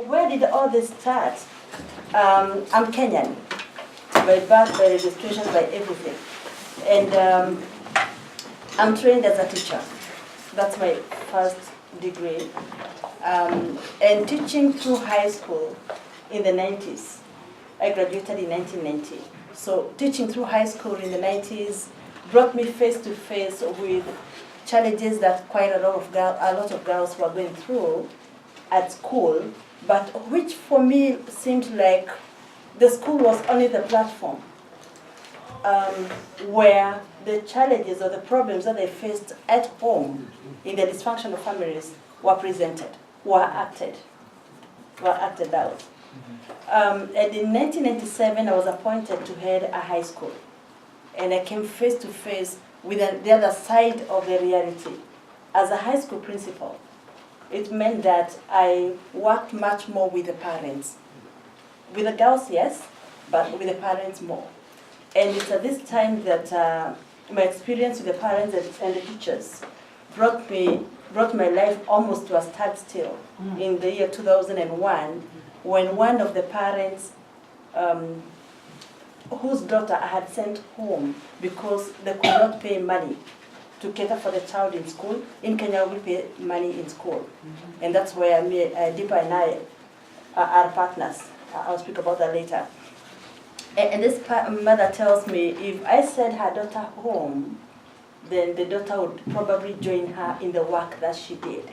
where did all this start? I'm Kenyan, by birth, by registration, by everything. And I'm trained as a teacher. That's my first degree. And teaching through high school in the 90s. I graduated in 1990. So teaching through high school in the 90s brought me face to face with challenges that quite a lot of girls were going through at school, but which for me seemed like the school was only the platform where the challenges or the problems that they faced at home in their dysfunctional families were presented, were acted out. And in 1997, I was appointed to head a high school. And I came face to face with the other side of the reality. As a high school principal, it meant that I worked much more with the parents. With the girls, yes, but with the parents more. And it's at this time that my experience with the parents and the teachers brought my life almost to a standstill in the year 2001, when one of the parents whose daughter I had sent home because they could not pay money to cater for the child in school. In Kenya, we pay money in school. And that's where Deepa and I are partners. I'll speak about that later. And this mother tells me if I send her daughter home, then the daughter would probably join her in the work that she did.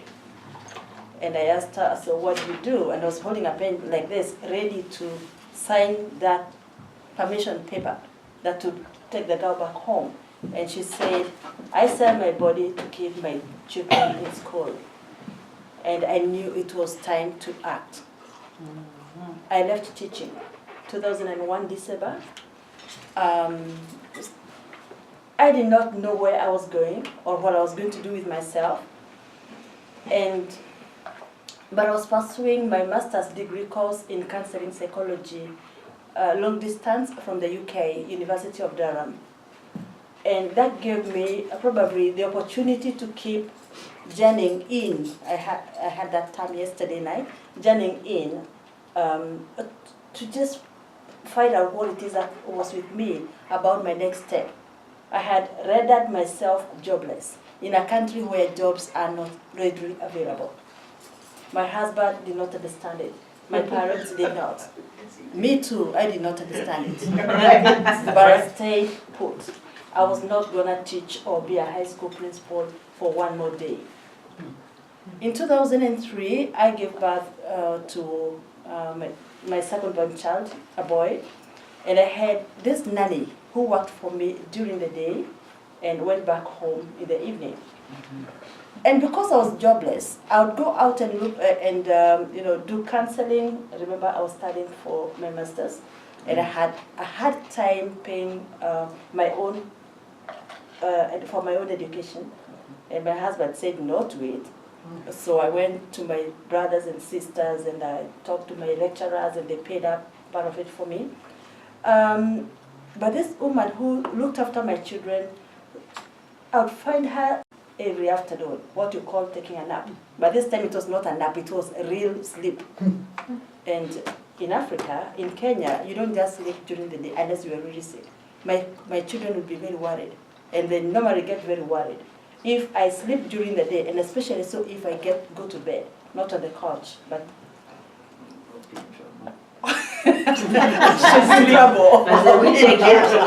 And I asked her, so what do you do? And I was holding a pen like this, ready to sign that permission paper that would take the girl back home. And she said, I sell my body to keep my children in school. And I knew it was time to act. I left teaching 2001 December. I did not know where I was going or what I was going to do with myself. But I was pursuing my master's degree course in counseling psychology, long distance from the UK, University of Durham. And that gave me probably the opportunity to keep journeying in. I had that term yesterday night, journeying in, to just find out what it is that was with me about my next step. I had rendered myself jobless in a country where jobs are not readily available. My husband did not understand it. My parents did not. Me too, I did not understand it. But I stayed put. I was not going to teach or be a high school principal for one more day. In 2003, I gave birth to my second-born child, a boy, and I had this nanny who worked for me during the day and went back home in the evening. And because I was jobless, I would go out and look and do counseling. I remember I was studying for my master's, and I had time paying my own for my own education. And my husband said no to it. So I went to my brothers and sisters, and I talked to my lecturers, and they paid up part of it for me. But this woman who looked after my children, I would find her every afternoon, what you call taking a nap. But this time it was not a nap, it was a real sleep. And in Africa, in Kenya, you don't just sleep during the day unless you are really sick. My children would be very worried, and they normally get very worried if I sleep during the day, and especially so if I go to bed, not on the couch, but she's in trouble. We take care of the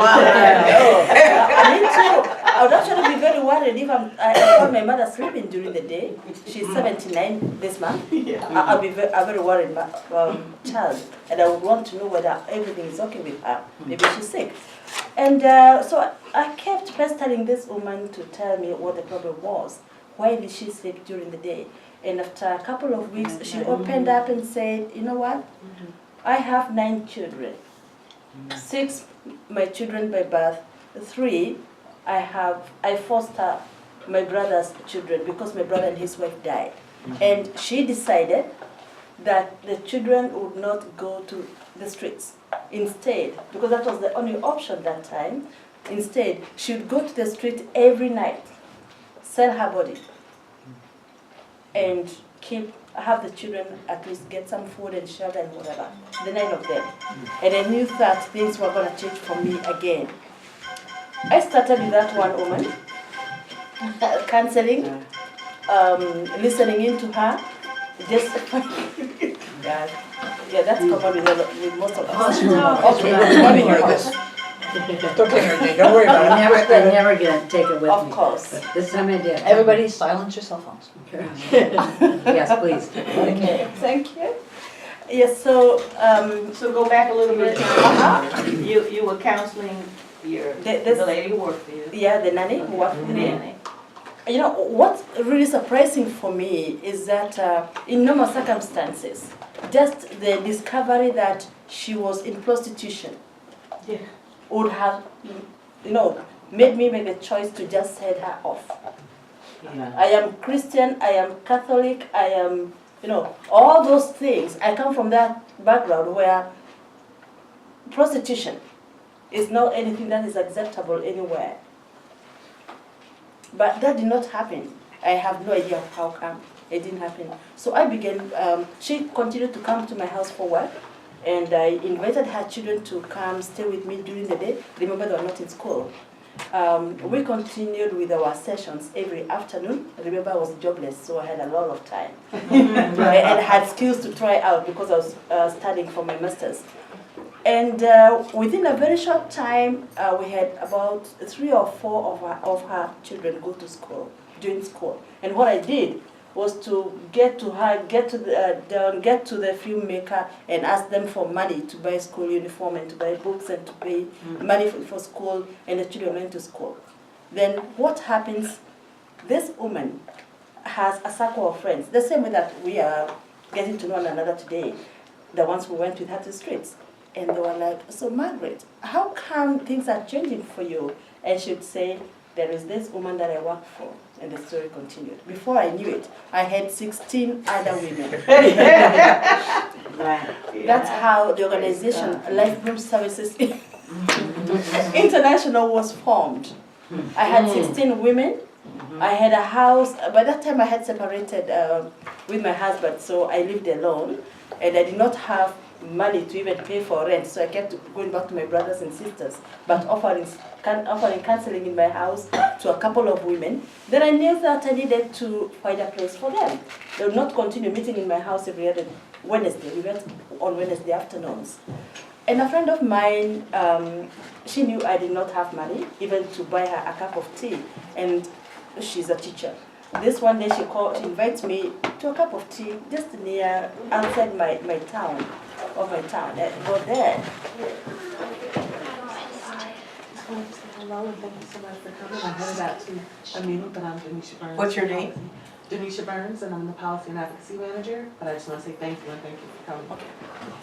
I would actually be very worried if I found my mother sleeping during the day. She's 79 this month. I'll be a very worried child, and I would want to know whether everything is okay with her. Maybe she's sick. And so I kept pestering this woman to tell me what the problem was. Why did she sleep during the day? And after a couple of weeks, she opened up and said, you know what? I have 9 children. 6, my children by birth. 3, I foster my brother's children because my brother and his wife died. And she decided that the children would not go to the streets. Instead, because that was the only option that time, instead, she would go to the street every night, sell her body, and keep have the children at least get some food and shelter and whatever, the 9 of them. And I knew that things were going to change for me again. I started with that one woman, counseling, listening in to her, just yeah, that's common with most of us. Okay, let me hear this. Don't take her, Jane. Don't worry about it. I'm never gonna take it with me. Of course. But this time I did. Everybody silence your cell phones. Yes, please. Okay, thank you. Yes, so So go back a little bit. You were counseling the lady who worked for you. yeah, the nanny who worked with me. Nanny. You know, what's really surprising for me is that in normal circumstances, just the discovery that she was in prostitution Yeah. would have, you know, made me make the choice to just head her off. Yeah. I am Christian, I am Catholic, I am, you know, all those things. I come from that background where prostitution is not anything that is acceptable anywhere. But that did not happen. I have no idea how come it didn't happen. So I began, she continued to come to my house for work, and I invited her children to come stay with me during the day. Remember, they were not in school. We continued with our sessions every afternoon. Remember, I was jobless, so I had a lot of time. And had skills to try out because I was studying for my master's. And within a very short time, we had about 3 or 4 of her children go to school, during school. And what I did was to get to her, get to the filmmaker and ask them for money to buy school uniform and to buy books and to pay money for school, and the children went to school. Then what happens, this woman has a circle of friends, the same way that we are getting to know one another today, the ones who went with her to the streets. And they were like, so Margaret, how come things are changing for you? And she'd say, there is this woman that I work for. And the story continued. Before I knew it, I had 16 other women. That's how the organization, Life Bloom Services International, was formed. I had 16 women. I had a house. By that time, I had separated with my husband, so I lived alone. And I did not have money to even pay for rent, so I kept going back to my brothers and sisters, but offering counseling in my house to a couple of women. Then I knew that I needed to find a place for them. They would not continue meeting in my house every other Wednesday. We went on Wednesday afternoons. And a friend of mine, she knew I did not have money even to buy her a cup of tea, and she's a teacher. This one day she invites me to a cup of tea just near outside my town. And go there. Hello, and thank you so much for coming. I'm headed out to a meeting, but I'm Denisha Burns. What's your name? Denisha Burns, and I'm the Policy and Advocacy Manager. But I just want to say thank you and thank you for coming.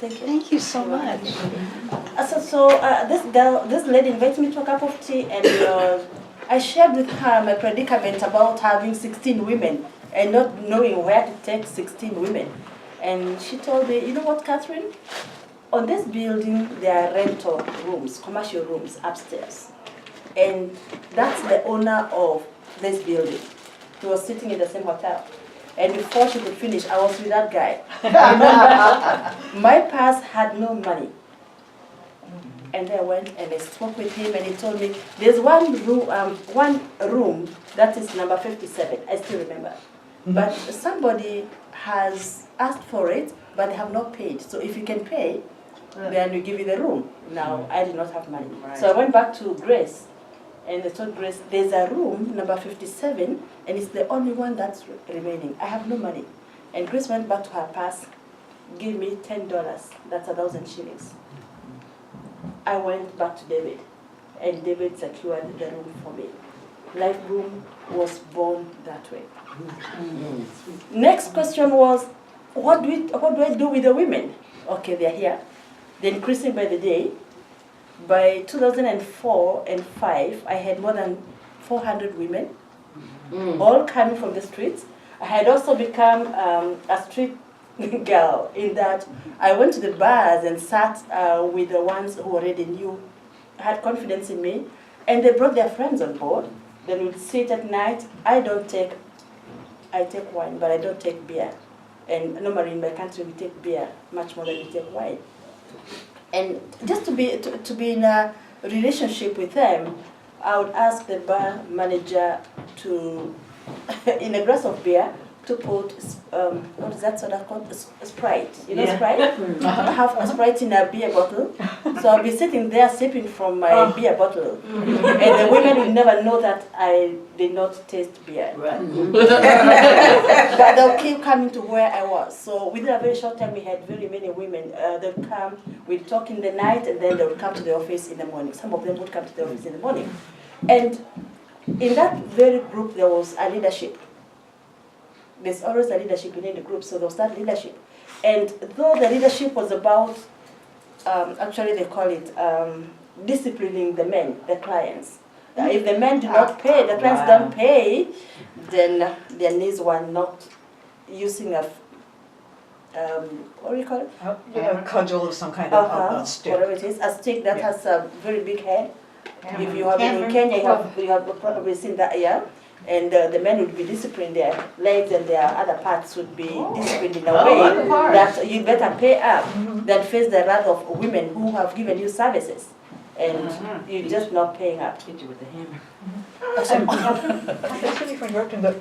Thank you. Thank you so much. This lady invited me to a cup of tea, and I shared with her my predicament about having 16 women and not knowing where to take 16 women. And she told me, you know what, Catherine? On this building, there are rental rooms, commercial rooms upstairs. And that's the owner of this building. He was sitting in the same hotel. And before she could finish, I was with that guy. Remember, my purse had no money. And I went and I spoke with him, and he told me, there's one room that is number 57. I still remember. But somebody has asked for it, but they have not paid. So if you can pay, then we give you the room. Now, I did not have money. Right. So I went back to Grace, and I told Grace, there's a room, number 57, and it's the only one that's remaining. I have no money. And Grace went back to her purse, gave me $10. That's 1,000 shillings. I went back to David, and David secured the room for me. Life Room was born that way. Next question was, what do I do with the women? Okay, they're here. They're increasing by the day. By 2004 and 5, I had more than 400 women, all coming from the streets. I had also become a street girl in that I went to the bars and sat with the ones who already knew, had confidence in me, and they brought their friends on board. Then we'd sit at night. I take wine, but I don't take beer. And normally in my country we take beer much more than we take wine. And just to be in a relationship with them, I would ask the bar manager to, in a glass of beer, to put, what is that soda called? Sprite. You know Sprite? I have a Sprite in a beer bottle. So I'll be sitting there sipping from my beer bottle. And the women will never know that I did not taste beer. Right. But they'll keep coming to where I was. So within a very short time, we had very many women. They'll come, we'd talk in the night, and then they would come to the office in the morning. Some of them would come to the office in the morning. And in that very group, there was a leadership. There's always a leadership within the group, so there was that leadership. And though the leadership was about, actually they call it disciplining the men, the clients. If the men do not pay, the clients don't pay, then their knees were not using a, what do you call it? A cudgel of some kind of stick. Whatever it is, a stick that has a very big head. If you have been in Kenya, you have probably seen that, yeah. And the men would be disciplined, their legs and their other parts would be disciplined in a way that you better pay up than face the wrath of women who have given you services. And you're just not paying up. Hit you with the hammer. Excuse me for interrupting, but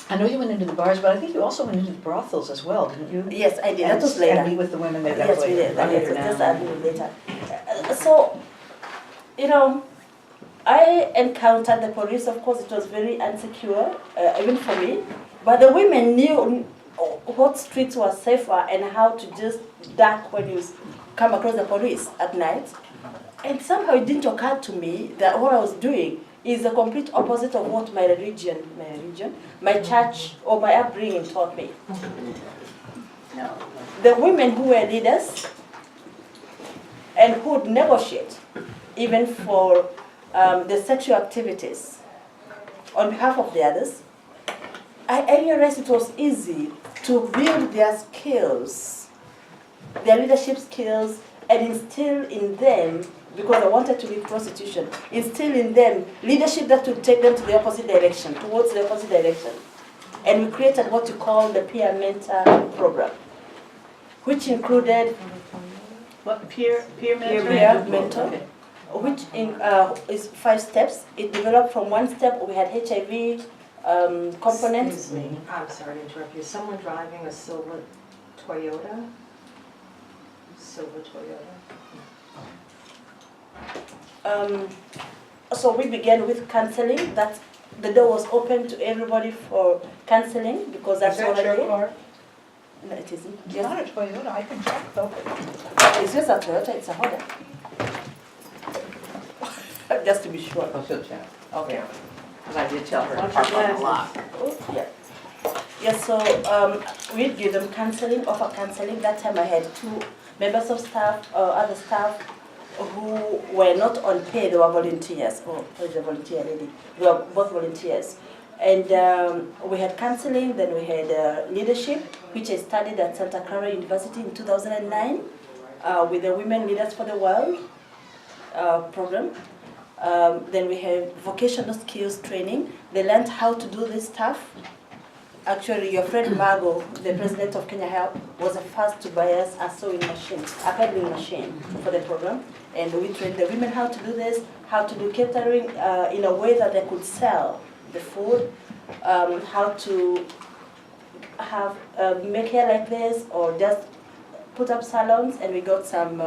I know you went into the bars, but I think you also went into the brothels as well, didn't you? Yes, I did. That was later. And meet with the women there. Yes, we did. Just a little later. So, you know, I encountered the police. Of course, it was very insecure, even for me. But the women knew what streets were safer and how to just duck when you come across the police at night. And somehow it didn't occur to me that what I was doing is the complete opposite of what my my church, or my upbringing taught me. No. The women who were leaders and who would negotiate, even for the sexual activities on behalf of the others, I realized it was easy to build their skills, their leadership skills, and instill in them, because I wanted to leave prostitution, instill in them leadership that would take them to the opposite direction, towards the opposite direction. And we created what you call the peer mentor program, which included What, peer mentor? peer mentor, which is 5 steps. It developed from 1 step. We had HIV components. Excuse me, I'm sorry to interrupt you. Someone driving a silver Toyota? Silver Toyota? So we began with counseling. That the door was open to everybody for counseling, because that's what I did. car? No, it isn't. It's not a Toyota, I can check though. It's just a Toyota. It's a Honda. Just to be sure. Oh, she'll check. Okay. Because I did tell her to Watch park your on the lot. Oh, yeah. Yes, so we'd give them counseling, offer counseling. That time I had 2 members of staff, other staff, who were not on pay. They were volunteers. Oh, where's the volunteer lady? They were both volunteers. And we had counseling, then we had leadership, which I studied at Santa Clara University in 2009 with the Women Leaders for the World program. Then we had vocational skills training. They learned how to do this stuff. Actually, your friend Margot, the president of Kenya Help, was the first to buy us a sewing machine, a peddling machine for the program. And we trained the women how to do this, how to do catering in a way that they could sell the food, how to have make hair like this, or just put up salons. And we got some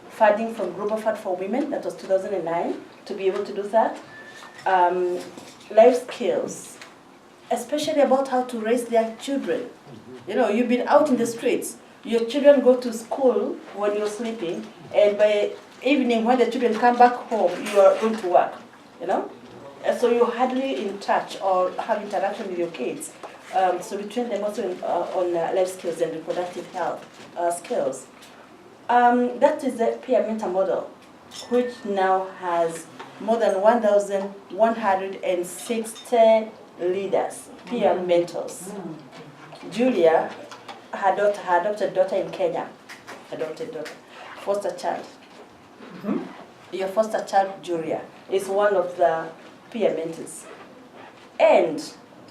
funding from Global Fund for Women. That was 2009 to be able to do that. Life skills, especially about how to raise their children. You know, you've been out in the streets. Your children go to school when you're sleeping, and by evening when the children come back home, you are going to work, you know? And so you're hardly in touch or have interaction with your kids. So we train them also on life skills and reproductive health skills. That is the peer mentor model, which now has more than 1,160 leaders, peer mentors. Julia, her adopted daughter in Kenya, foster child. Your foster child, Julia, is one of the peer mentors. And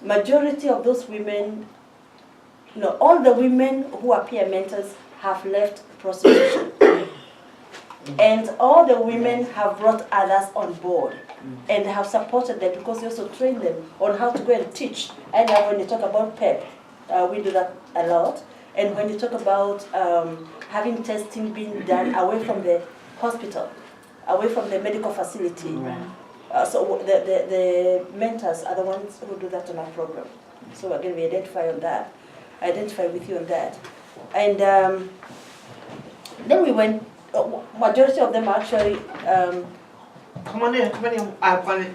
majority of those women no, all the women who are peer mentors have left prostitution. And all the women have brought others on board and have supported them because they also train them on how to go and teach. And when you talk about PEP, we do that a lot. And when you talk about having testing being done away from the hospital, away from the medical facility. So the mentors are the ones who do that on our program. So again, we identify with you on that. And then we went, majority of them actually. Come on in. I wanted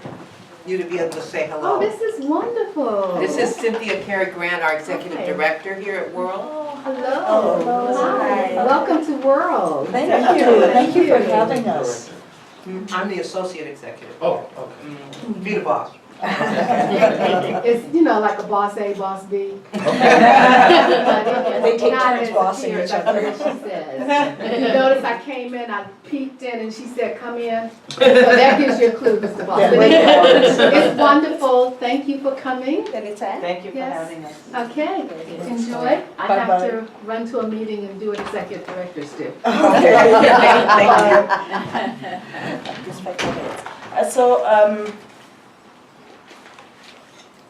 you to be able to say hello. Oh, this is wonderful. This is Cynthia Carey Grant, our executive director here at World. Oh, hello. Hi. Welcome to World. Thank you. Thank you for having us. I'm the associate executive. Oh, okay. Be the boss. It's, like a boss A, boss B. They take turns bossing each other. That's what she says. You notice I came in, I peeked in, and she said, come in. So that gives you a clue, Mr. Boss. Yeah, But right. anyway, it's wonderful. Thank you for coming. Anytime. Thank you for Yes. having us. Okay, enjoy. I have Bye-bye. to run to a meeting and do what executive directors do. Just 5 minutes.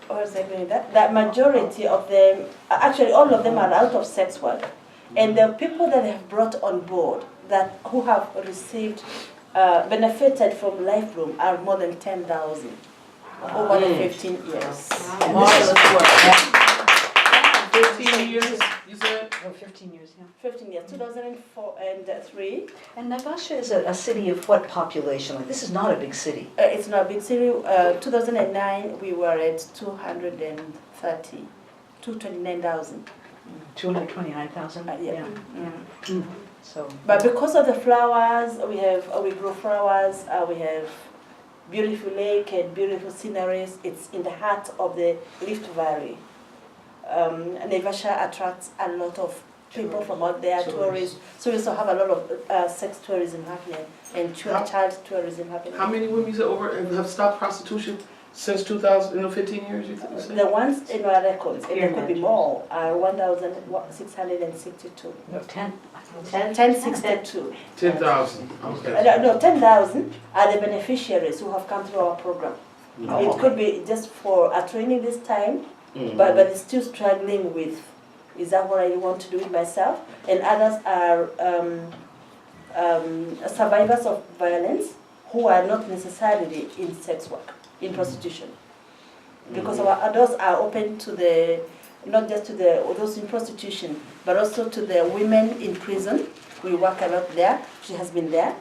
What was I going that majority of them, actually all of them are out of sex work. And the people that they have brought on board who have received, benefited from Life Room are more than 10,000 over the 15 years. Marvelous work. 15 years, you said? Oh, 15 years, yeah. 15 years, 2004 and 3. And Naivasha is a city of what population? Like, this is not a big city. It's not a big city. 2009 we were at 229,000. 229,000? Yeah. So. But because of the flowers, we grow flowers. We have beautiful lake and beautiful sceneries. It's in the heart of the Rift Valley. Naivasha attracts a lot of people from out there, tourists. So we also have a lot of sex tourism happening and child tourism happening. How many women you said have stopped prostitution since 15 years, you said? The ones in our records, and there could be more, are 1,662. No, 10. 1062. 10,000, okay. No, 10,000 are the beneficiaries who have come through our program. It could be just for a training this time, but it's still struggling with, is that what I want to do with myself? And others are survivors of violence who are not necessarily in sex work, in prostitution. Because our doors are open to not just to those in prostitution, but also to the women in prison. We work a lot there. She has been there.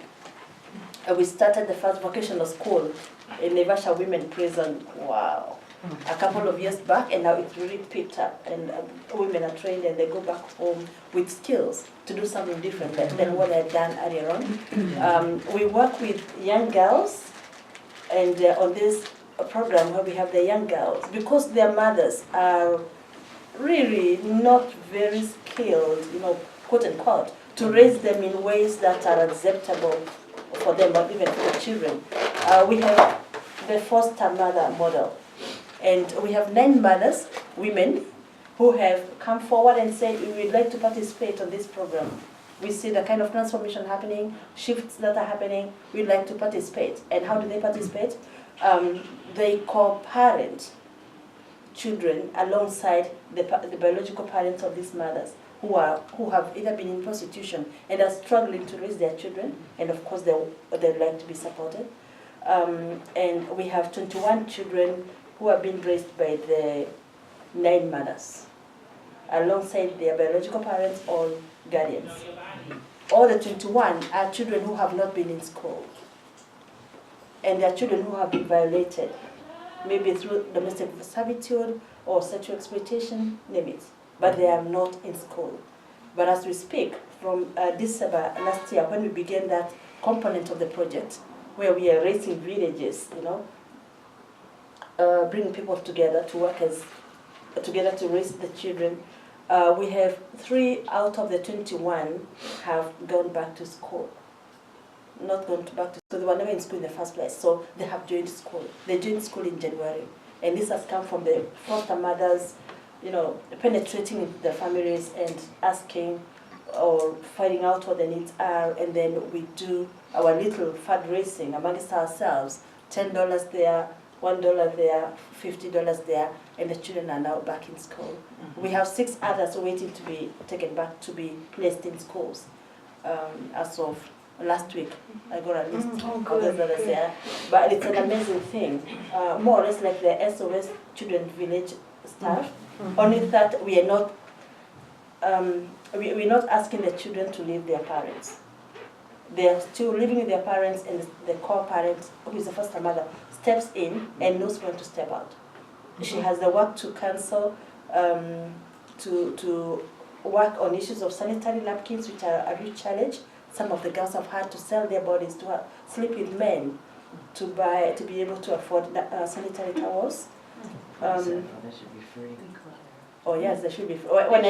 We started the first vocational school in Naivasha Women Prison. Wow. A couple of years back, and now it's really picked up, and women are trained and they go back home with skills to do something different than what they had done earlier on. We work with young girls, and on this program where we have the young girls, because their mothers are really not very skilled, quote unquote, to raise them in ways that are acceptable for them, or even for the children. We have the foster mother model. And we have 9 mothers, women, who have come forward and said, we would like to participate on this program. We see the kind of transformation happening, shifts that are happening, we'd like to participate. And how do they participate? They co-parent children alongside the biological parents of these mothers who have either been in prostitution and are struggling to raise their children, and of course they'd like to be supported. And we have 21 children who have been raised by the 9 mothers, alongside their biological parents or guardians. All the 21 are children who have not been in school. And they are children who have been violated, maybe through domestic servitude or sexual exploitation, name it. But they are not in school. But as we speak, from December last year, when we began that component of the project, where we are raising villages, bringing people together to work together to raise the children. We have 3 out of the 21 have gone back to school. Not gone back to school, they were never in school in the first place, so they have joined school. They joined school in January. And this has come from the foster mothers penetrating into the families and asking or finding out what the needs are, and then we do our little fundraising amongst ourselves. $10 there, $1 there, $50 there, and the children are now back in school. We have 6 others waiting to be taken back to be placed in schools. As of last week, I got a list of those others there. But it's an amazing thing, more or less like the SOS Children Village staff, only that we are not we're not asking the children to leave their parents. They are still living with their parents, and the co-parent, who is the foster mother, steps in and knows when to step out. She has the work to counsel, to work on issues of sanitary napkins, which are a real challenge. Some of the girls have had to sell their bodies to sleep with men to be able to afford sanitary towels. That should be free. Oh yes, they should be. When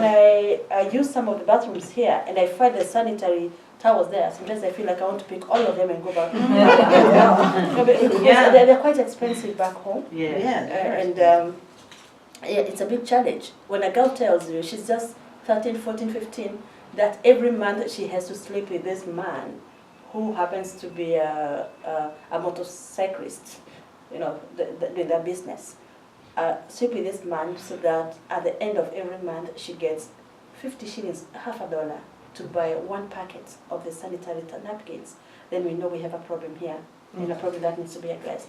I use some of the bathrooms here and I find the sanitary towels there, sometimes I feel like I want to pick all of them and go back. Because they're quite expensive back home. And it's a big challenge. When a girl tells you she's just 13, 14, 15, that every month she has to sleep with this man who happens to be a motorcyclist, doing their business. Sleep with this man so that at the end of every month she gets 50 shillings, $50, to buy 1 packet of the sanitary napkins. Then we know we have a problem here, and a problem that needs to be addressed.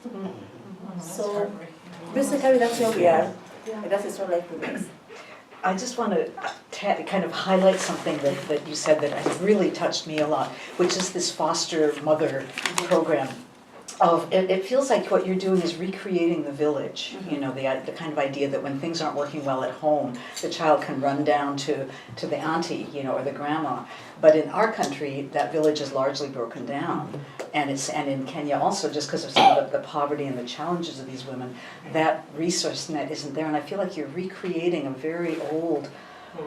So basically that's where we are, and that is what life remains. I just want to kind of highlight something that you said that has really touched me a lot, which is this foster mother program. It feels like what you're doing is recreating the village, the kind of idea that when things aren't working well at home, the child can run down to the auntie, or the grandma. But in our country, that village is largely broken down. And in Kenya also, just because of some of the poverty and the challenges of these women, that resource net isn't there. And I feel like you're recreating a very old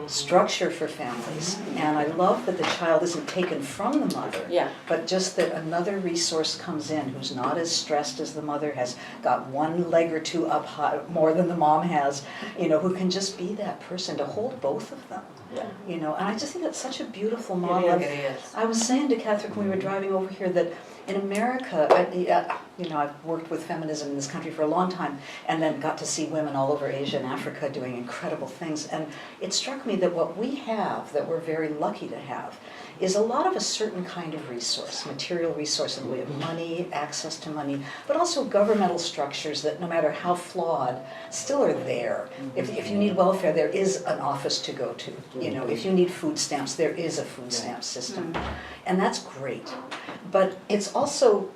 structure for families. And I love that the child isn't taken from the mother, but just that another resource comes in who's not as stressed as the mother, has got 1 leg or 2 up high, more than the mom has, who can just be that person to hold both of them. And I just think that's such a beautiful model. I was saying to Catherine when we were driving over here that in America, I've worked with feminism in this country for a long time, and then got to see women all over Asia and Africa doing incredible things. And it struck me that what we have, that we're very lucky to have, is a lot of a certain kind of resource, material resource in the way of money, access to money, but also governmental structures that, no matter how flawed, still are there. If you need welfare, there is an office to go to. If you need food stamps, there is a food stamp system. And that's great. But it's also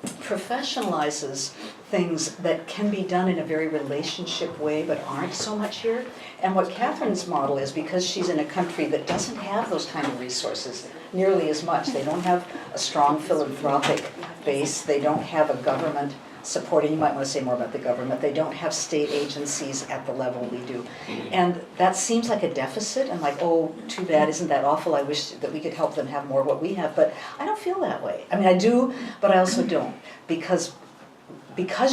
professionalizes things that can be done in a very relationship way but aren't so much here. And what Catherine's model is, because she's in a country that doesn't have those kind of resources nearly as much, they don't have a strong philanthropic base, they don't have a government supporting, you might want to say more about the government, they don't have state agencies at the level we do. And that seems like a deficit, and like, oh, too bad, isn't that awful, I wish that we could help them have more of what we have, but I don't feel that way. I mean, I do, but I also don't, because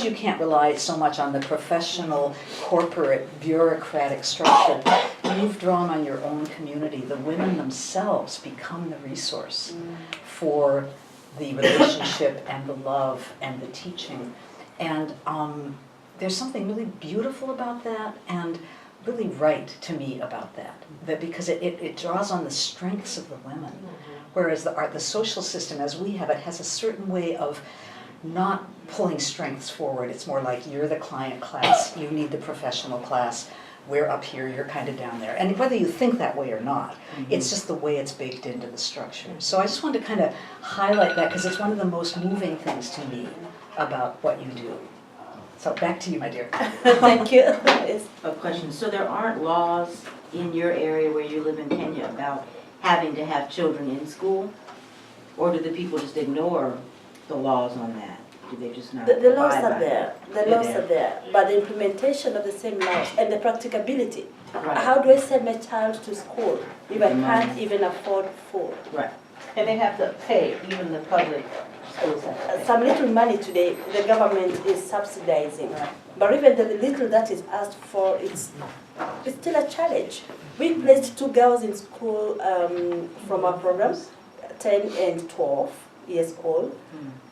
you can't rely so much on the professional, corporate, bureaucratic structure, you've drawn on your own community. The women themselves become the resource for the relationship and the love and the teaching. And there's something really beautiful about that and really right to me about that because it draws on the strengths of the women. Whereas the social system as we have it has a certain way of not pulling strengths forward. It's more like you're the client class, you need the professional class, we're up here, you're kind of down there. And whether you think that way or not, it's just the way it's baked into the structure. So I just wanted to kind of highlight that because it's one of the most moving things to me about what you do. So back to you, my dear. Thank you. A question. So there aren't laws in your area where you live in Kenya about having to have children in school? Or do the people just ignore the laws on that? Do they just not The laws abide are by there. it? The laws are there. But the implementation of the same laws and the practicability. Right. How do I send my child to school if I can't even afford food? Right. And they have to pay, even the public schools have to pay. Some little money today, the government is subsidizing. Right. But even the little that is asked for, it's still a challenge. We placed 2 girls in school from our program, 10 and 12 years old.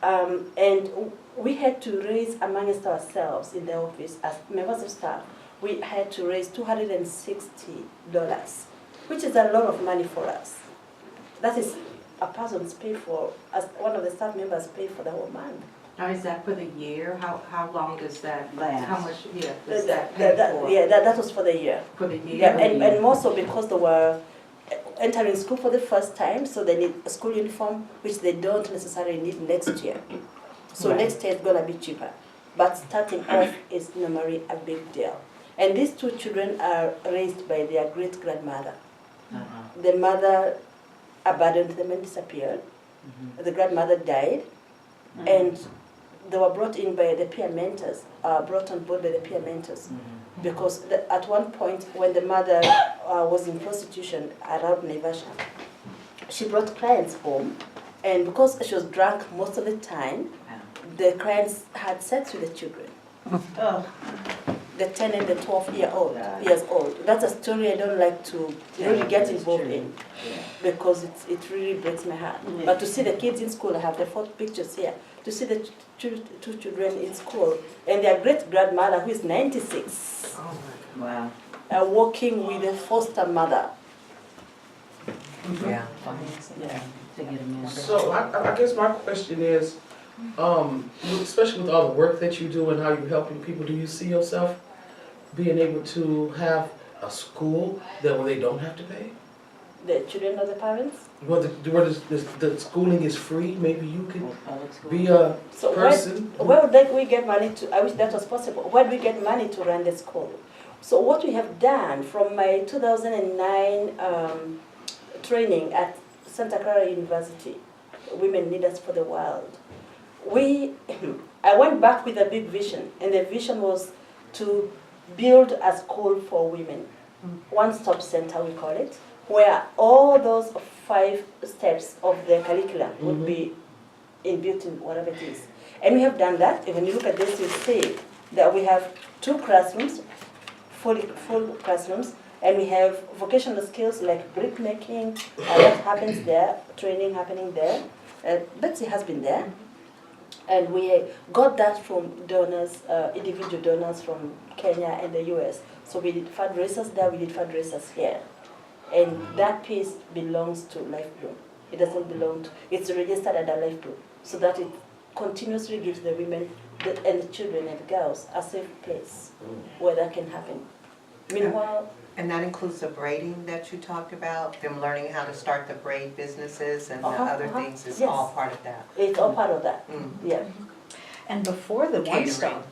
And we had to raise amongst ourselves in the office as members of staff. We had to raise $260, which is a lot of money for us. That is a person's pay for, as one of the staff members pay for the whole month. Now, is that for the year? How long does that Last. How much, does that pay for? Yeah, that was for the year. For the year? Yeah, and more so because they were entering school for the first time, so they need a school uniform, which they don't necessarily need next year. So Right. next year it's gonna be cheaper. But starting off is normally a big deal. And these 2 children are raised by their great-grandmother. The mother abandoned them and disappeared. The grandmother died, and they were brought in by the peer mentors, brought on board by the peer mentors. Because at one point, when the mother was in prostitution around Naivasha, she brought clients home, and because she was drunk most of the time, the clients had sex with the children. Oh, The 10 and the 12 years old. That's a story I don't like to really get involved in, because it really breaks my heart. But to see the kids in school, I have the 4 pictures here, to see the 2 children in school, and their great-grandmother, who is 96, Wow. working with a foster mother. Yeah. Yeah. To get them in. So I guess my question is, especially with all the work that you do and how you're helping people, do you see yourself being able to have a school that where they don't have to pay? The children of the parents. Where the schooling is free, maybe you could Public school. be a So person. where would we get money to? I wish that was possible. Where do we get money to run the school? So what we have done from my 2009 training at Santa Clara University, Women Leaders for the World, I went back with a big vision, and the vision was to build a school for women, one-stop center we call it, where all those 5 steps of the curriculum would be inbuilt in whatever it is. And we have done that, and when you look at this, you see that we have 2 classrooms, full classrooms, and we have vocational skills like brick making, that happens there, training happening there. Betsy has been there. And we got that from donors, individual donors from Kenya and the US. So we did fundraisers there, we did fundraisers here. And that piece belongs to Life Bloom. It doesn't belong to, it's registered under Life Bloom, so that it continuously gives the women and the children and the girls a safe place where that can happen. Meanwhile, And that includes the braiding that you talked about, them learning how to start the braid businesses and the other things is all yes. part of that. It's all part of that, yeah. And before the Catering. One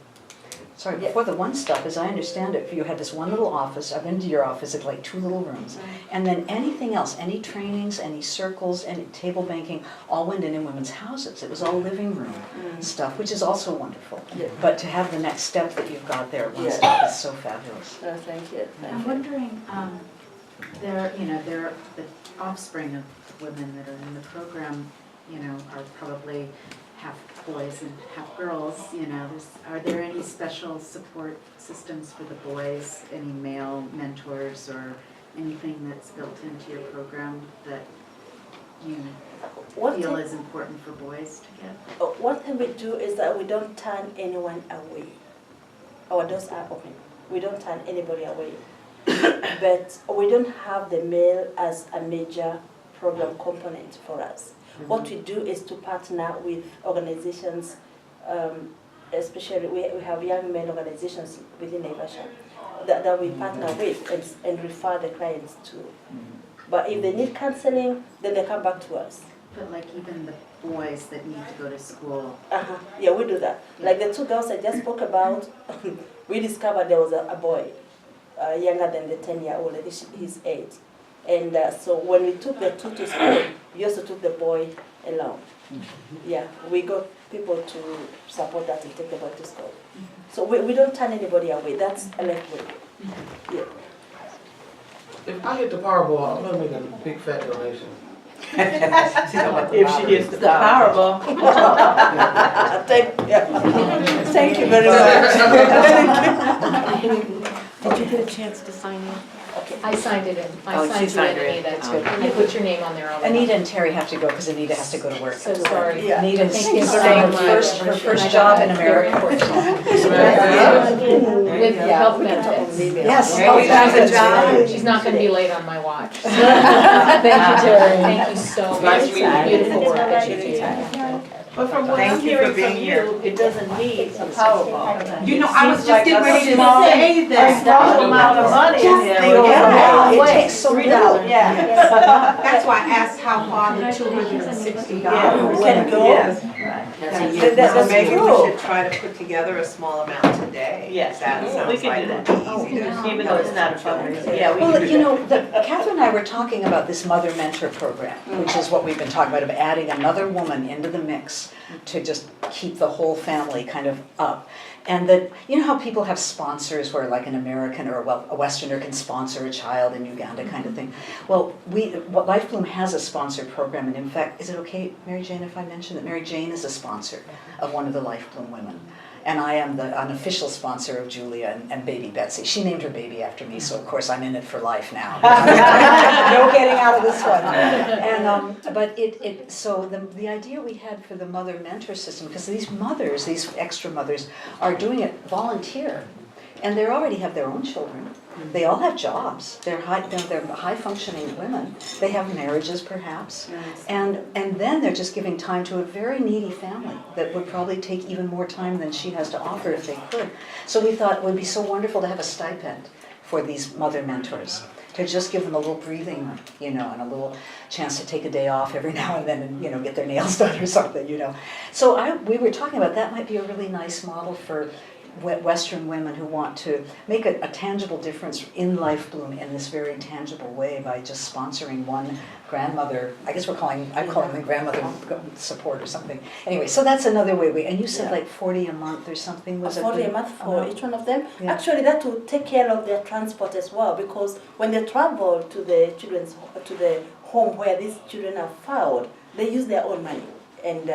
Stop, before the One Stop, as I understand it, you had this one little office. I've been to your office, it's like 2 little rooms. And then anything else, any trainings, any circles, any table banking, all went in women's houses. It was all living room stuff, which is also wonderful. Yeah. But to have the next step that you've got there at One Stop is so fabulous. Thank you. I'm wondering, they're the offspring of women that are in the program, are probably half boys and half girls, are there any special support systems for the boys, any male mentors or anything that's built into your program that you feel is important for boys to get? One thing we do is that we don't turn anyone away. Our doors are open. We don't turn anybody away. But we don't have the male as a major program component for us. What we do is to partner with organizations, especially we have young men organizations within Naivasha that we partner with and refer the clients to. But if they need counseling, then they come back to us. But like even the boys that need to go to school. Yeah, we do that. Like the 2 girls I just spoke about, we discovered there was a boy younger than the 10-year-old, I think he's 8. And so when we took the 2 to school, we also took the boy along. Yeah, we got people to support that and take the boy to school. So we don't turn anybody away. That's a left way. Yeah. If I hit the Powerball, I'm gonna make a big fat donation. If she hits the Powerball. Thank you very much. Did you get a chance to sign in? I signed it in. I Oh, she signed signed you her in, in. Anita. That's good. You put your name on there already. Anita and Terry have to go because Anita has to go to work. So sorry. Yeah. Anita's Thank you so starting much. her first job in America. With health benefits. Yes. There you go, the job. She's not gonna be late on my watch. Thank you, Terry. Thank you so much. Nice meeting you. Beautiful work that you do. But from what Thank I'm you for hearing being from here. you, it doesn't need a Powerball. You know, I was Seems just like getting a ready to small- say A that. small amount of money. Yeah, it takes so $3, little. yeah. That's why I asked how far the $260 Can go. Yes. So maybe we should try to put together a small amount today. Yes. That We sounds can like do it that. would be easy to. Even though it's not a fundraiser, yeah, we can Well, do you that. know, Catherine and I were talking about this mother mentor program, which is what we've been talking about, of adding another woman into the mix to just keep the whole family kind of up. And that, you know how people have sponsors where like an American or a Westerner can sponsor a child in Uganda kind of thing? Well, Life Bloom has a sponsored program, and in fact, is it okay, Mary Jane, if I mention that Mary Jane is a sponsor of one of the Life Bloom women? And I am the unofficial sponsor of Julia and baby Betsy. She named her baby after me, so of course I'm in it for life now. No getting out of this one. And but so the idea we had for the mother mentor system, because these mothers, these extra mothers, are doing it volunteer, and they already have their own children. They all have jobs. They're high functioning women. They have marriages perhaps, and then they're just giving time to a very needy family that would probably take even more time than she has to offer if they could. So we thought it would be so wonderful to have a stipend for these mother mentors, to just give them a little breathing, and a little chance to take a day off every now and then, and get their nails done or something, So we were talking about that might be a really nice model for Western women who want to make a tangible difference in Life Bloom in this very tangible way by just sponsoring one grandmother. I guess I'm calling them grandmother support or something. Anyway, so that's another way. And you said like 40 a month or something was it? 40 a month for each one of them. Yeah. Actually, that will take care of their transport as well, because when they travel to the home where these children are found, they use their own money. And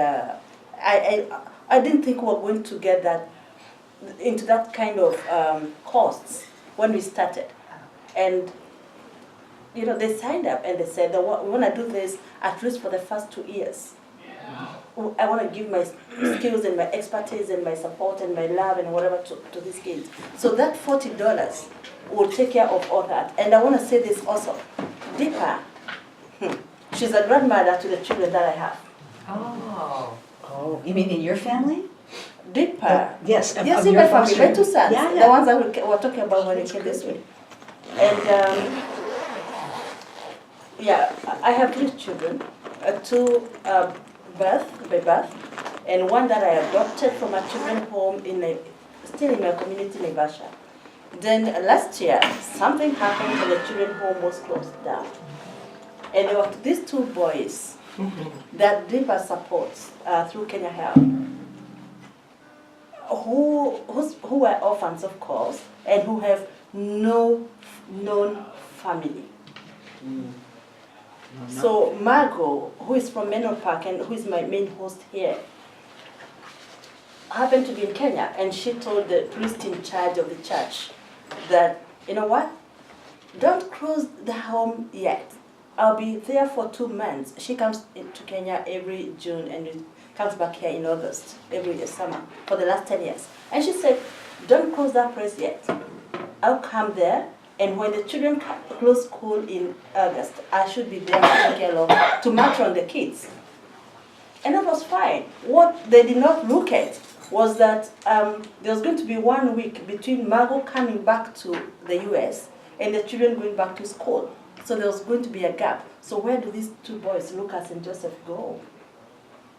I didn't think we were going to get that into that kind of costs when we started. And they signed up and they said we want to do this at least for the first 2 years. I want to give my skills and my expertise and my support and my love and whatever to these kids. So that $40 will take care of all that. And I want to say this also. Deepa, she's a grandmother to the children that I have. Oh, you mean in your family? Deepa. Yes, Yes, of in your my family, foster- my 2 sons, Yeah, the yeah. ones that we were talking about when we came this way. And I have 3 children, 2 by birth, and one that I adopted from a children's home still in my community in Naivasha. Then last year, something happened and the children's home was closed down. And there were these 2 boys that Deepa supports through Kenya Help, who were orphans, of course, and who have no known family. So Margot, who is from Menlo Park and who is my main host here, happened to be in Kenya, and she told the priest in charge of the church that, you know what, don't close the home yet. I'll be there for 2 months. She comes to Kenya every June and comes back here in August, every summer, for the last 10 years. And she said, don't close that place yet. I'll come there, and when the children close school in August, I should be there to take care of, to matron the kids. And that was fine. What they did not look at was that there was going to be 1 week between Margot coming back to the US and the children going back to school. So there was going to be a gap. So where do these 2 boys, Lucas and Joseph, go?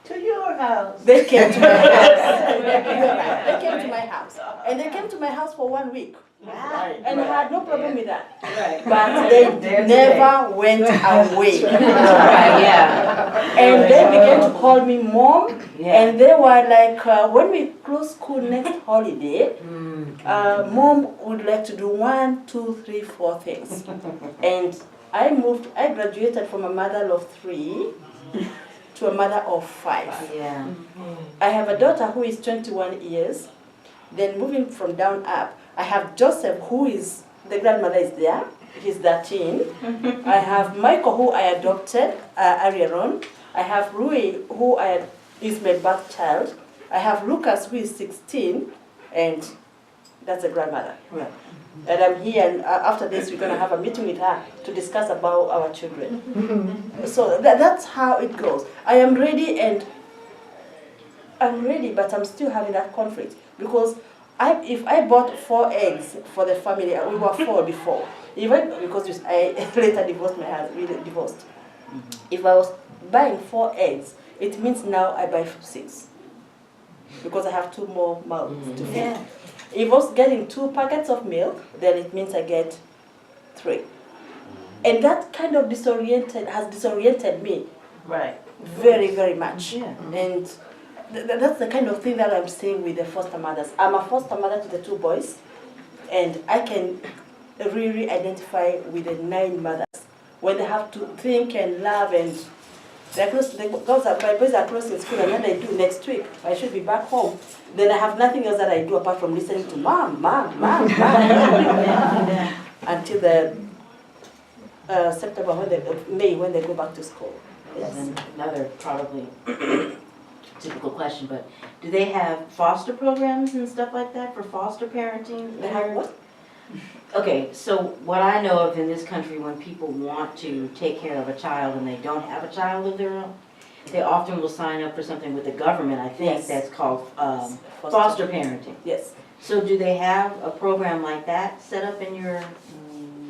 To your house. They came to my house. They came to my house. And they came to my house for 1 week. Right, And I had no problem with that. Right. But they never went away. Yeah. And they began to call me mom. Yeah. And they were like, when we close school next holiday, mom would like to do 1, 2, 3, 4 things. And I graduated from a mother of 3 to a mother of 5. Yeah. I have a daughter who is 21 years. Then moving from down up, I have Joseph, who is, the grandmother is there. He's 13. I have Michael, who I adopted earlier on. I have Rui, who is my birth child. I have Lucas, who is 16, and that's a grandmother. Right. And I'm here, and after this, we're going to have a meeting with her to discuss about our children. So that's how it goes. I am ready, and I'm ready, but I'm still having that conflict. Because if I bought 4 eggs for the family, we were 4 before. Because I later divorced my husband, we divorced. If I was buying 4 eggs, it means now I buy 6. Because I have 2 more mouths to feed. Yeah. If I was getting 2 packets of milk, then it means I get 3. And that kind of has disoriented me. Right. Very, very much. Yeah. And that's the kind of thing that I'm seeing with the foster mothers. I'm a foster mother to the 2 boys, and I can really identify with the 9 mothers when they have to think and love, and my boys are crossing school, and then I do next week. I should be back home. Then I have nothing else that I do apart from listening to mom, mom, mom, mom, until the September, May, when they go back to school. Yes. And another probably typical question, but do they have foster programs and stuff like that for foster parenting? They have what? Okay, so what I know of in this country, when people want to take care of a child and they don't have a child of their own, they often will sign up for something with the government, I think, Yes. that's called foster parenting. Yes. So do they have a program like that set up in your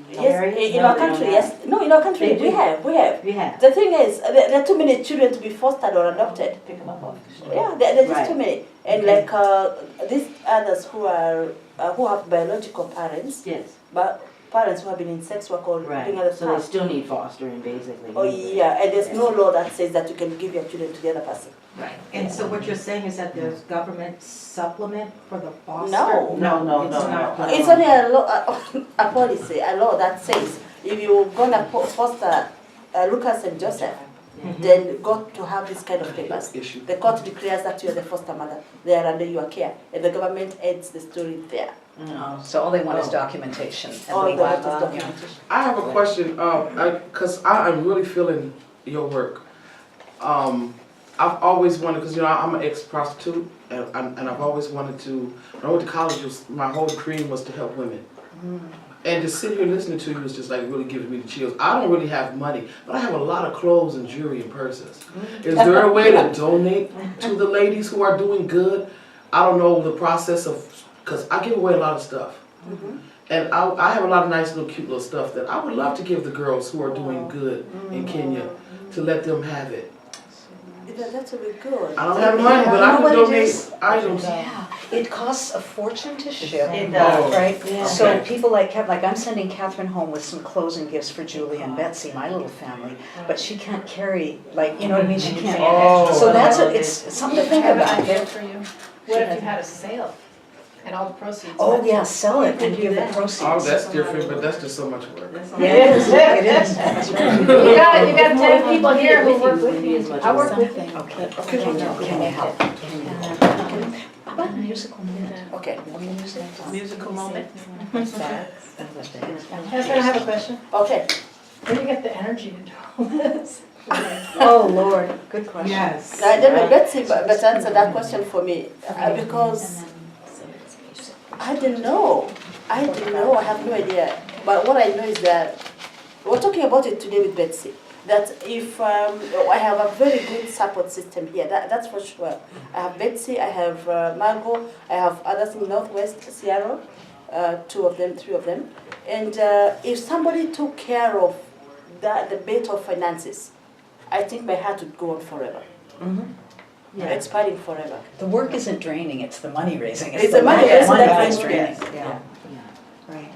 Yes, area? in No, our they don't country, have yes. No, in our country, They we do. have. You have? The thing is, there are too many children to be fostered or adopted. Pick them up off the street. Yeah, there are just Right. too many. And Okay. like these others who have biological parents, Yes. but parents who have been in sex work or doing other Right, so they stuff. still need fostering, basically. Oh yeah, and there's no law that says that you can give your children to the other person. Right. And so what you're saying is that there's government supplement for the foster? No. No. It's not. It's only a law, a policy, a law that says if you're gonna foster Lucas and Joseph, then got to have this kind of papers. Issue. The court declares that you are the foster mother. They are under your care, and the government ends the story there. So all they want is documentation. and All they the want- rest is documentation. I have a question, because I'm really feeling your work. I've always wanted, because I'm an ex-prostitute, and I've always wanted to, when I went to college, my whole dream was to help women. And to sit here listening to you is just like really giving me the chills. I don't really have money, but I have a lot of clothes and jewelry and purses. Is there a way to donate to the ladies who are doing good? I don't know the process of, because I give away a lot of stuff. And I have a lot of nice little cute little stuff that I would love to give the girls who are doing good in Kenya, to let them have it. That's really good. I don't have money, but I You know can what it donate is? items. Yeah, it costs a fortune to ship. It does. Right? Yeah. So Okay. people like I'm sending Catherine home with some clothes and gifts for Julie and Betsy, my little family, but she can't carry, you know what I mean, she can't. Oh. So it's something to think I have an about. idea for you. What if you had a sale and all the proceeds? Oh, went to- yeah, sell it and do give the that. proceeds. Oh, that's different, but that's just so much work. Yeah, it is, it is. That's right. You got 10 people here who work with you. I work with you. Okay, can you help? How about a musical minute? Okay. Musical moment. Husband, I have a question. Okay. Where do you get the energy to do all this? Oh, Lord, good question. Yes. I don't know, Betsy, but answer that question for me because I didn't know. I have no idea. But what I know is that we're talking about it today with Betsy. That if I have a very good support system here, that's for sure. I have Betsy, I have Margot, I have others in Northwest Seattle, 2 of them, 3 of them. And if somebody took care of the bit of finances, I think my heart would go on forever. Expiring forever. The work isn't draining, it's the money raising. It's the money raising that's that draining. drains. Yeah, right.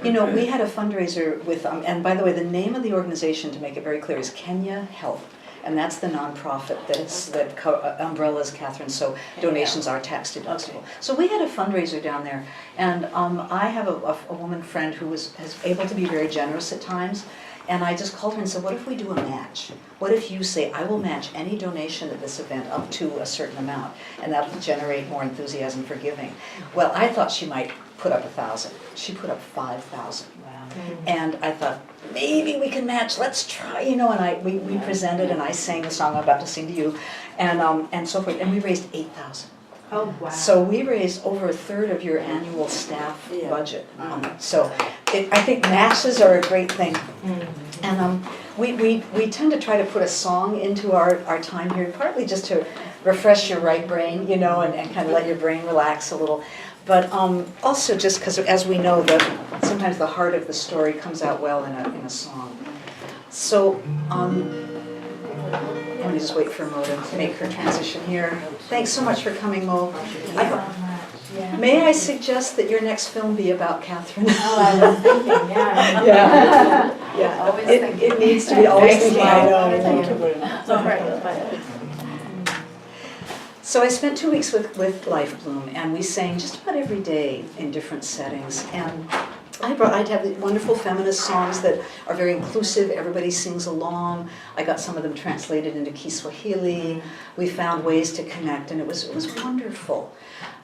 You know, we had a fundraiser with, and by the way, the name of the organization, to make it very clear, is Kenya Help. And that's the nonprofit that umbrellas Catherine, so donations are tax deductible. So we had a fundraiser down there, and I have a woman friend who is able to be very generous at times. And I just called her and said, what if we do a match? What if you say, I will match any donation at this event up to a certain amount, and that will generate more enthusiasm for giving. Well, I thought she might put up 1,000. She put up 5,000. And I thought, maybe we can match, let's try, you know, and we presented and I sang the song I'm about to sing to you, and so forth, and we raised 8,000. Oh, wow. So we raised over 1/3 of your annual staff budget. So I think matches are a great thing. And we tend to try to put a song into our time here, partly just to refresh your right brain, you know, and kind of let your brain relax a little. But also just because, as we know, that sometimes the heart of the story comes out well in a song. So let me just wait for Mo to make her transition here. Thanks so much for coming, Mo. May I suggest that your next film be about Catherine? Oh, I was thinking, yeah. Yeah. Always thinking. It needs to be always Thanks, thinking, Mo. I know. Thank you very much. So I spent 2 weeks with Life Bloom, and we sang just about every day in different settings. And I'd have the wonderful feminist songs that are very inclusive, everybody sings along. I got some of them translated into Kiswahili. We found ways to connect, and it was wonderful.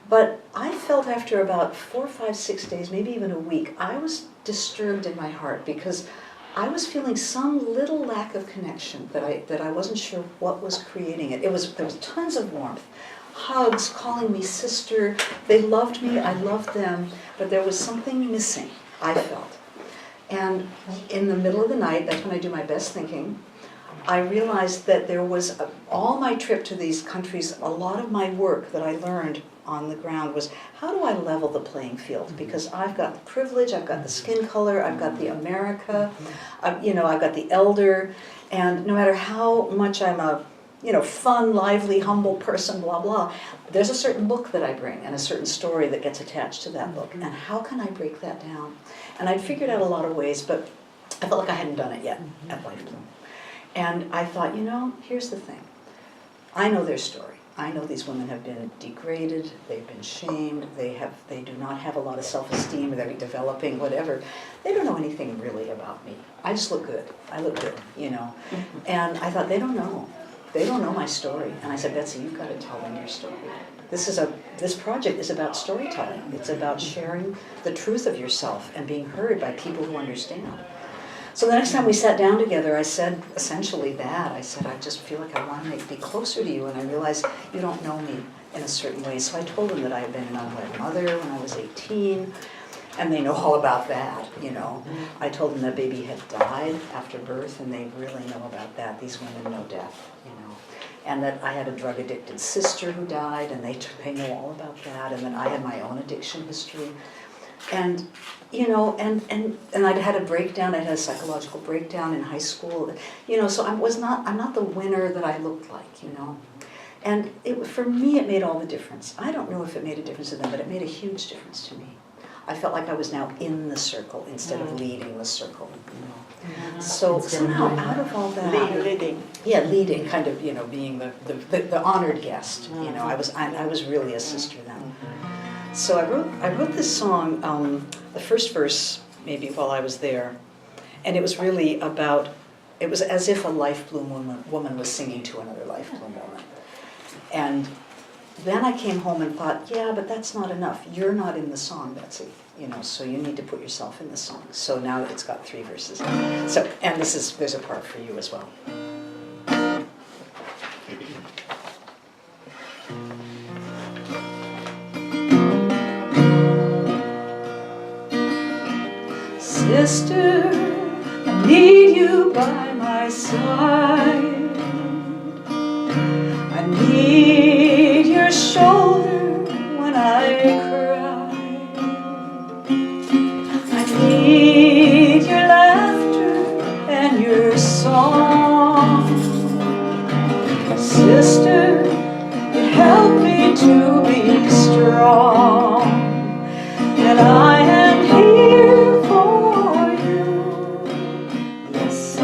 But I felt after about 4, 5, 6 days, maybe even a week, I was disturbed in my heart because I was feeling some little lack of connection that I wasn't sure what was creating it. There was tons of warmth, hugs, calling me sister. They loved me, I loved them, but there was something missing, I felt. And in the middle of the night, that's when I do my best thinking, I realized that there was all my trip to these countries, a lot of my work that I learned on the ground was, how do I level the playing field? Because I've got the privilege, I've got the skin color, I've got the America, I've got the elder, and no matter how much I'm a fun, lively, humble person, blah, blah, there's a certain book that I bring and a certain story that gets attached to that book. And how can I break that down? And I'd figured out a lot of ways, but I felt like I hadn't done it yet at Life Bloom. And I thought, here's the thing. I know their story. I know these women have been degraded, they've been shamed, they do not have a lot of self-esteem, or they're developing, whatever. They don't know anything really about me. I just look good. I look good, And I thought, they don't know. They don't know my story. And I said, Betsy, you've got to tell them your story. This project is about storytelling. It's about sharing the truth of yourself and being heard by people who understand. So the next time we sat down together, I said essentially that. I said, I just feel like I want to be closer to you, and I realized you don't know me in a certain way. So I told them that I had been an unwed mother when I was 18, and they know all about that, I told them that baby had died after birth, and they really know about that. These women know death, And that I had a drug-addicted sister who died, and they know all about that, and that I had my own addiction history. And and I'd had a breakdown. I had a psychological breakdown in high school. So I'm not the winner that I looked like. And for me, it made all the difference. I don't know if it made a difference to them, but it made a huge difference to me. I felt like I was now in the circle instead of leading the circle. So somehow out of all that, leading, kind of being the honored guest. I was really a sister then. So I wrote this song, the first verse, maybe while I was there, and it was really about, it was as if a Life Bloom woman was singing to another Life Bloom woman. And then I came home and thought, yeah, but that's not enough. You're not in the song, Betsy. So you need to put yourself in the song. So now it's got 3 verses. So, and there's a part for you as well. Sister, I need you by my side. I need your shoulder when I cry. I need your laughter and your song. Sister, you help me to be strong. And I am here for you. Yes, I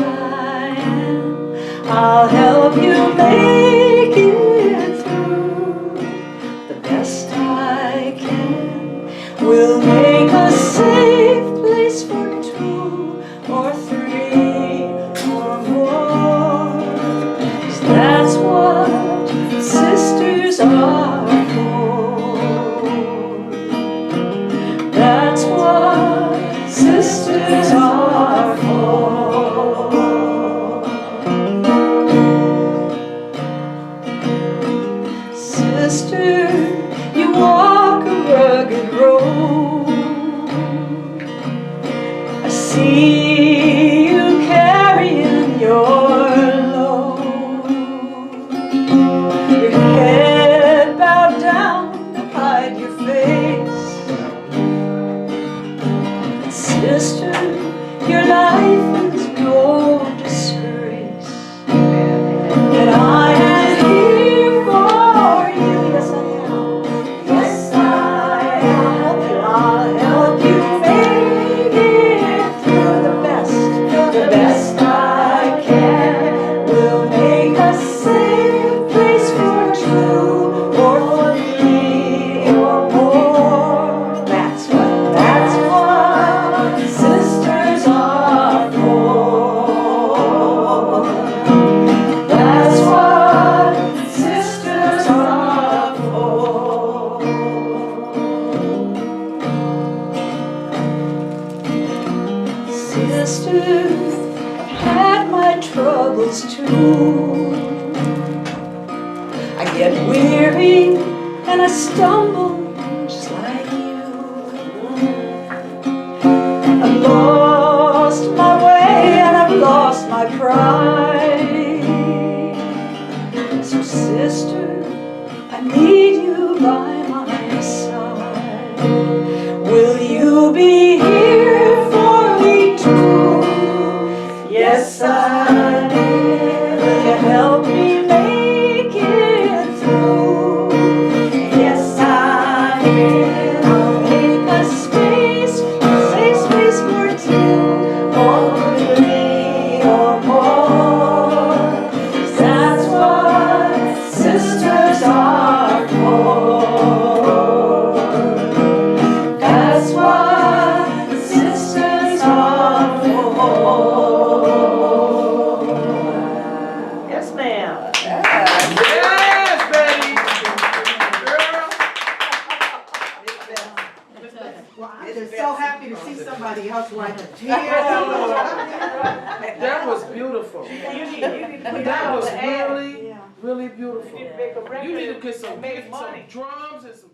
am. I'll help you make it through. The best I can. We'll make a safe place for 2 or 3. troubles too. I get weary and I stumble just like you. I've lost my way and I've lost my pride. So sister, I need you by my side. Will you be here for me too? Yes, I will. Will you help me make it through? Yes, I will. I'll make a space, say space for two, or three or more. That's what sisters are for. That's what sisters are for. Yes, ma'am. Yes, baby! Well, I'm just so happy to see somebody else wipe a tear. That was beautiful. That was really, really beautiful. You need to make a record You need to get some and make money. drums and some